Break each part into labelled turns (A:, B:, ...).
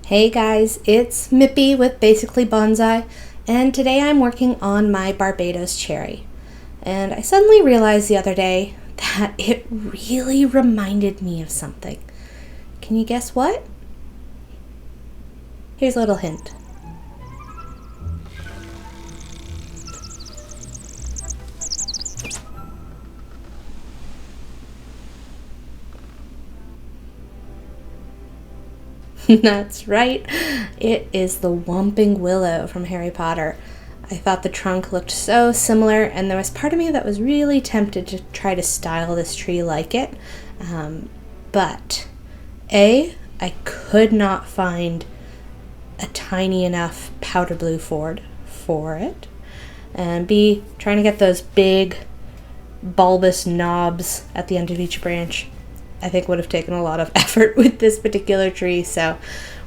A: Hey guys, it's Mippy with Basically Bonsai, and today I'm working on my Barbados cherry. And I suddenly realized the other day that it really reminded me of something. Can you guess what? Here's a little hint. That's right, it is the Whomping Willow from Harry Potter. I thought the trunk looked so similar, and there was part of me that was really tempted to try to style this tree like it. But I could not find a tiny enough powder blue for it. And B, trying to get those big bulbous knobs at the end of each branch I think would have taken a lot of effort with this particular tree, so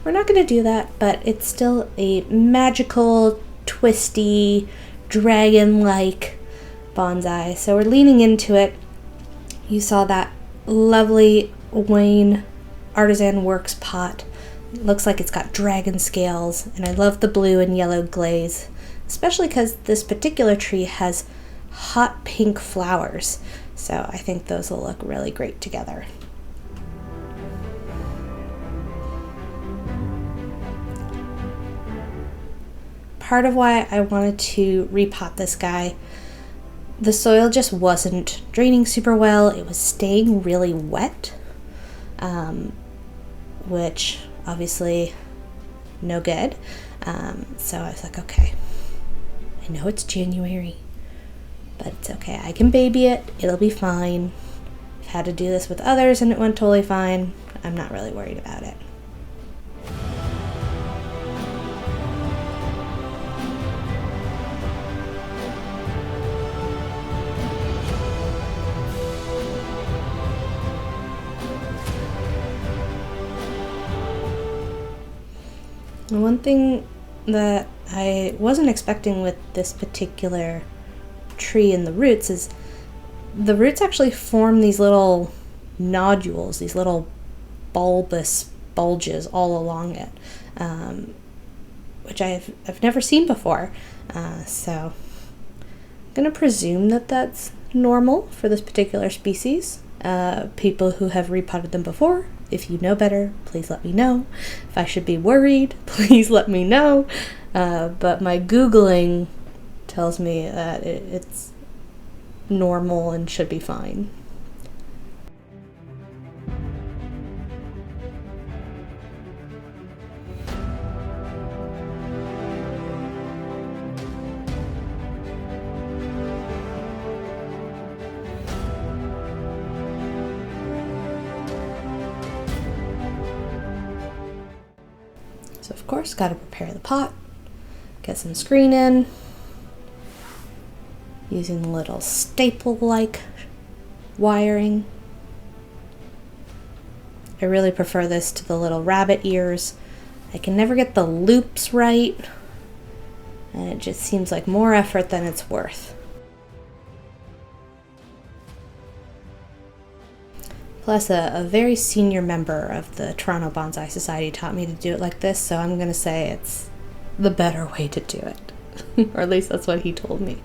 A: we're not going to do that, but it's still a magical, twisty, dragon-like bonsai, so we're leaning into it. You saw that lovely Wayne Artisan Works pot. It looks like it's got dragon scales, and I love the blue and yellow glaze, especially because this particular tree has hot pink flowers, so I think those will look really great together. Part of why I wanted to repot this guy, the soil just wasn't draining super well. It was staying really wet, which obviously no good. So I was like, okay, I know it's January, but it's okay. I can baby it. It'll be fine. I've had to do this with others and it went totally fine. I'm not really worried about it. And one thing that I wasn't expecting with this particular tree and the roots is the roots actually form these little nodules, these little bulbous bulges all along it, which I've never seen before. So I'm going to presume that that's normal for this particular species. People who have repotted them before, if you know better, please let me know. If I should be worried, please let me know. But my Googling tells me that it's normal and should be fine. So of course, got to prepare the pot, get some screen in, using the little staple-like wiring. I really prefer this to the little rabbit ears. I can never get the loops right, and it just seems like more effort than it's worth. Plus, a very senior member of the Toronto Bonsai Society taught me to do it like this, so I'm going to say it's the better way to do it. Or at least that's what he told me.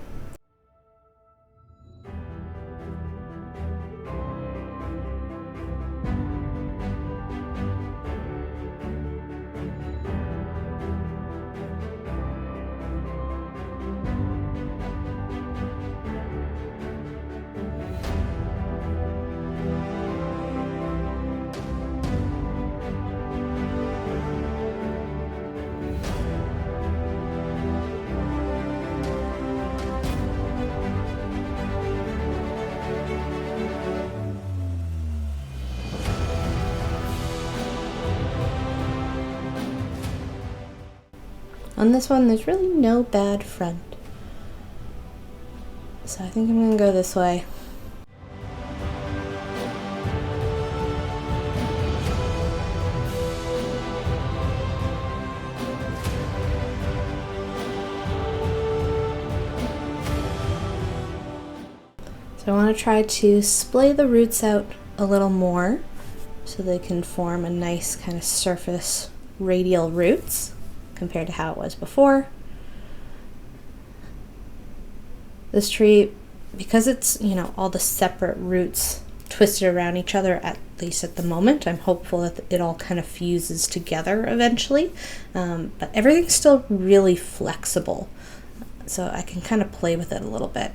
A: On this one, there's really no bad front. So I think I'm going to go this way. So I want to try to splay the roots out a little more so they can form a nice kind of surface radial roots compared to how it was before. This tree, because it's, all the separate roots twisted around each other, at least at the moment, I'm hopeful that it all kind of fuses together eventually. But everything's still really flexible, so I can kind of play with it a little bit.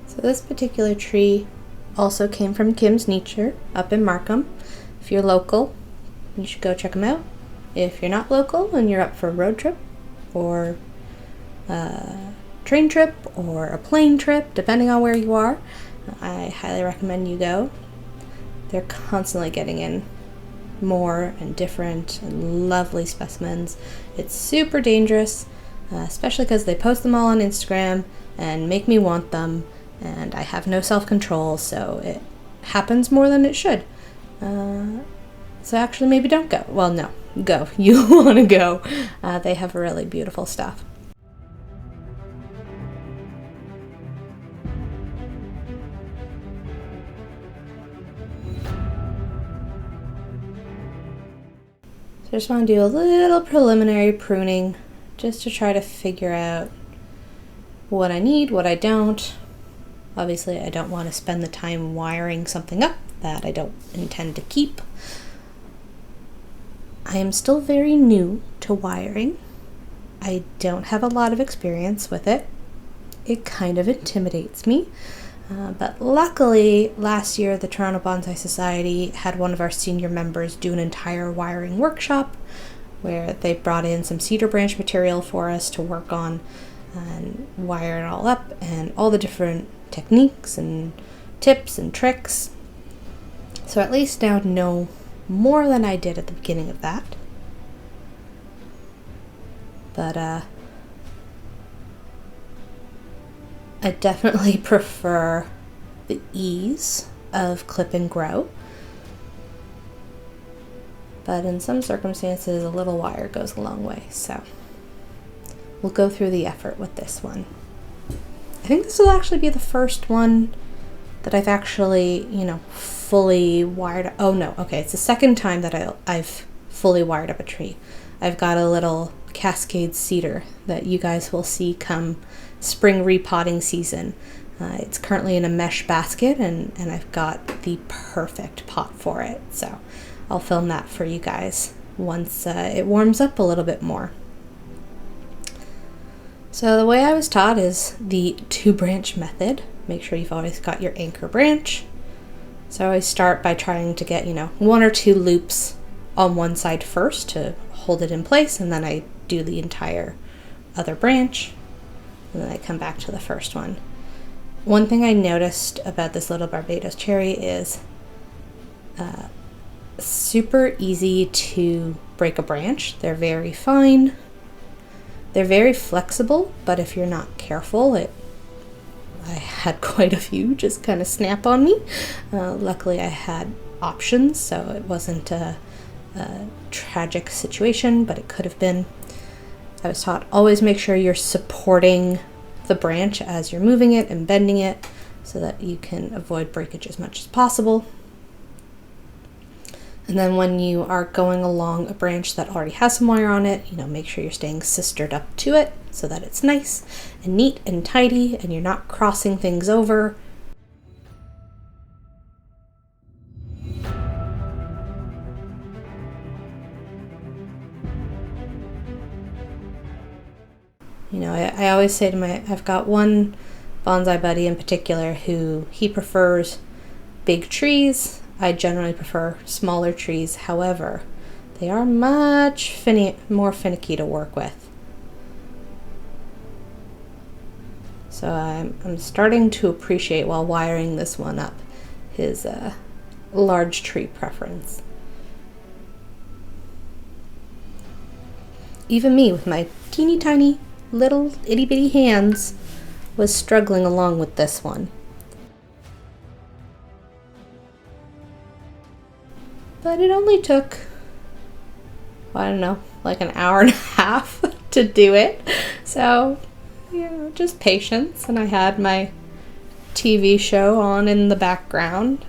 A: So this particular tree also came from Kim's Nature up in Markham. If you're local, you should go check them out. If you're not local and you're up for a road trip or a train trip or a plane trip, depending on where you are, I highly recommend you go. They're constantly getting in more and different and lovely specimens. It's super dangerous, especially because they post them all on Instagram and make me want them. And I have no self-control, so it happens more than it should. So actually maybe don't go. Well, no, go. You want to go. They have really beautiful stuff. So I just want to do a little preliminary pruning just to try to figure out what I need, what I don't. Obviously, I don't want to spend the time wiring something up that I don't intend to keep. I am still very new to wiring. I don't have a lot of experience with it. It kind of intimidates me. But luckily, last year, the Toronto Bonsai Society had one of our senior members do an entire wiring workshop where they brought in some cedar branch material for us to work on and wire it all up, and all the different techniques and tips and tricks. So at least now know more than I did at the beginning of that. But I definitely prefer the ease of clip and grow. But in some circumstances, a little wire goes a long way. So we'll go through the effort with this one. I think this will actually be the first one that I've actually, fully wired. Oh no, okay, it's the second time that I've fully wired up a tree. I've got a little cascade cedar that you guys will see come spring repotting season. It's currently in a mesh basket, and I've got the perfect pot for it. So I'll film that for you guys once it warms up a little bit more. So the way I was taught is the 2-branch method. Make sure you've always got your anchor branch. So I always start by trying to get, 1 or 2 loops on one side first to hold it in place, and then I do the entire other branch, and then I come back to the first one. One thing I noticed about this little Barbados cherry is super easy to break a branch. They're very fine. They're very flexible, but if you're not careful, I had quite a few just kind of snap on me. Luckily, I had options, so it wasn't a tragic situation, but it could have been. I was taught always make sure you're supporting the branch as you're moving it and bending it so that you can avoid breakage as much as possible. And then when you are going along a branch that already has some wire on it, make sure you're staying sistered up to it so that it's nice and neat and tidy and you're not crossing things over. I always say I've got one bonsai buddy in particular who he prefers big trees. I generally prefer smaller trees. However, they are much more finicky to work with. So I'm starting to appreciate, while wiring this one up, his large tree preference. Even me, with my teeny tiny little itty bitty hands, was struggling along with this one. But it only took, I don't know, like an hour and a half to do it. So, just patience. And I had my TV show on in the background.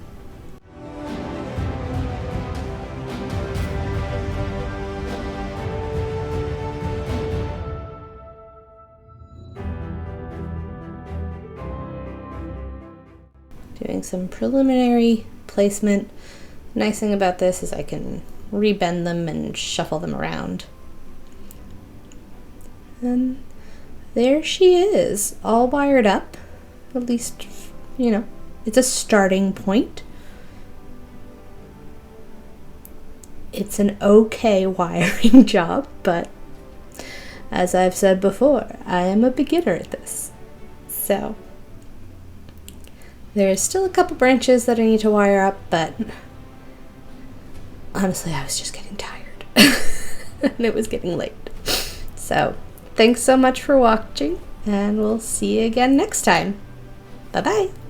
A: Doing some preliminary placement. Nice thing about this is I can rebend them and shuffle them around. And there she is, all wired up. At least, it's a starting point. It's an okay wiring job, but as I've said before, I am a beginner at this. So there's still a couple branches that I need to wire up, but honestly, I was just getting tired and it was getting late. So thanks so much for watching, and we'll see you again next time. Bye-bye.